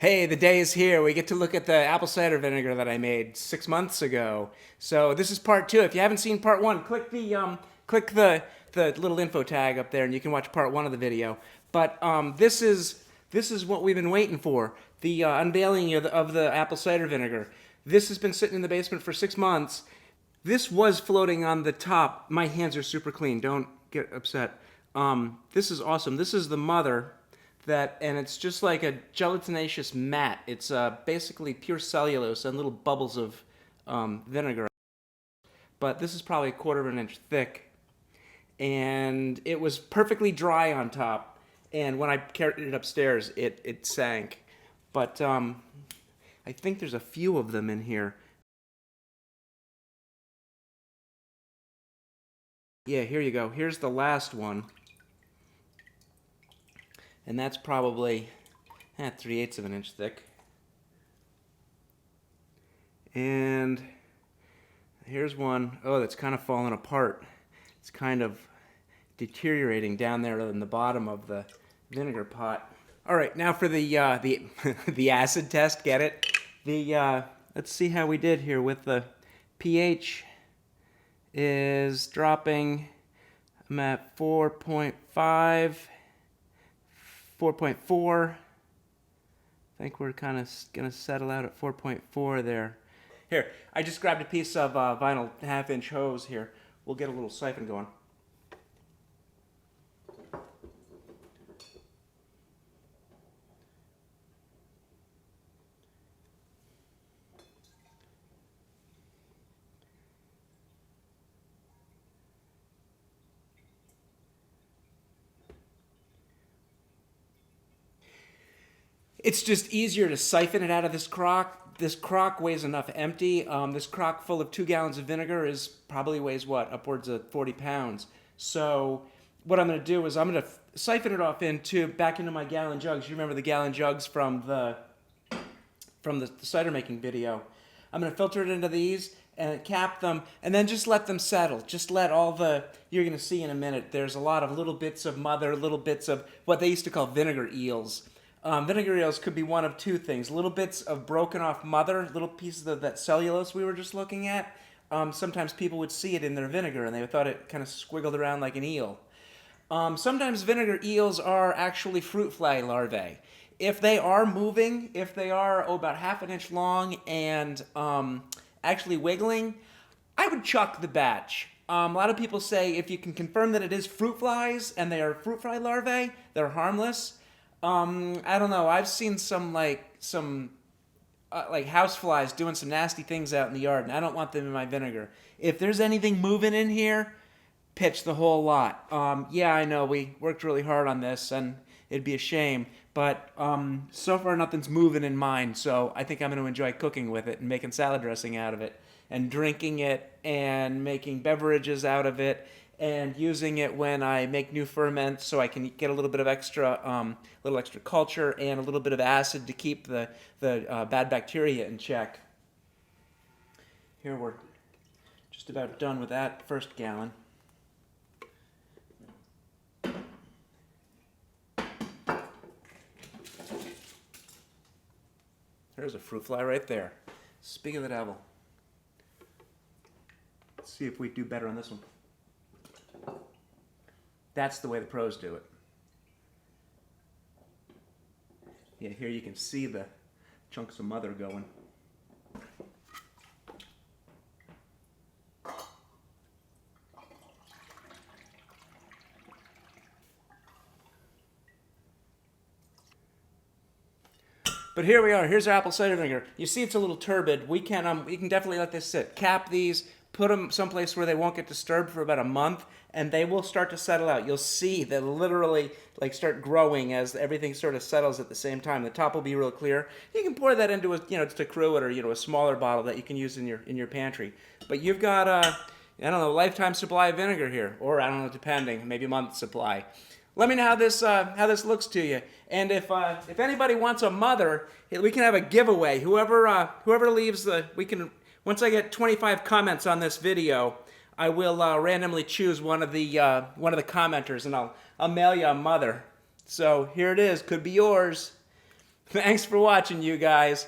Hey, the day is here. We get to look at the apple cider vinegar that I made 6 months ago. So this is part two. If you haven't seen part one, click the little info tag up there, and you can watch part one of the video. But this is what we've been waiting for: the unveiling of the apple cider vinegar. This has been sitting in the basement for 6 months. This was floating on the top. My hands are super clean. Don't get upset. This is awesome. This is the mother. And it's just like a gelatinaceous mat. It's basically pure cellulose and little bubbles of vinegar. But this is probably 1/4 of an inch thick, and it was perfectly dry on top. And when I carried it upstairs, it sank. But I think there's a few of them in here. Yeah, here you go. Here's the last one. And that's probably 3/8 of an inch thick. And here's one. Oh, that's kind of falling apart. It's kind of deteriorating down there in the bottom of the vinegar pot. All right, now for the the acid test. Get it? Let's see how we did here with the pH. Is dropping. I'm at 4.5. 4.4. I think we're kind of going to settle out at 4.4 there. Here, I just grabbed a piece of vinyl 1/2-inch hose here. We'll get a little siphon going. It's just easier to siphon it out of this crock. This crock weighs enough empty. This crock full of 2 gallons of vinegar probably weighs what? Upwards of 40 pounds. So what I'm going to do is I'm going to siphon it off back into my gallon jugs. You remember the gallon jugs from the cider making video. I'm going to filter it into these and cap them, and then just let them settle. Just let you're going to see in a minute, there's a lot of little bits of mother, little bits of what they used to call vinegar eels. Vinegar eels could be one of two things: little bits of broken off mother, little pieces of that cellulose we were just looking at. Sometimes people would see it in their vinegar and they thought it kind of squiggled around like an eel. Sometimes vinegar eels are actually fruit fly larvae. If they are moving, if they are about 1/2 inch long and actually wiggling, I would chuck the batch. A lot of people say if you can confirm that it is fruit flies and they are fruit fly larvae, they're harmless. I don't know. I've seen some house flies doing some nasty things out in the yard, and I don't want them in my vinegar. If there's anything moving in here, pitch the whole lot. Yeah, I know we worked really hard on this, and it'd be a shame, but so far nothing's moving in mine. So I think I'm going to enjoy cooking with it and making salad dressing out of it, and drinking it, and making beverages out of it, and using it when I make new ferments, so I can get a little bit of extra culture and a little bit of acid to keep the bad bacteria in check. Here we're just about done with that first gallon. There's a fruit fly right there. Speak of the devil. Let's see if we do better on this one. That's the way the pros do it. Yeah, here you can see the chunks of mother going. But here we are. Here's our apple cider vinegar. You see it's a little turbid. We can definitely let this sit. Cap these, put them someplace where they won't get disturbed for about a month, and they will start to settle out. You'll see they literally start growing as everything sort of settles at the same time. The top will be real clear. You can pour that into just a cruet or a smaller bottle that you can use in your pantry. But you've got a lifetime supply of vinegar here, or I don't know, depending, maybe a month's supply. Let me know how this looks to you, and if anybody wants a mother, we can have a giveaway. Whoever leaves once I get 25 comments on this video, I will randomly choose one of the commenters, and I'll mail you a mother. So here it is, could be yours. Thanks for watching, you guys.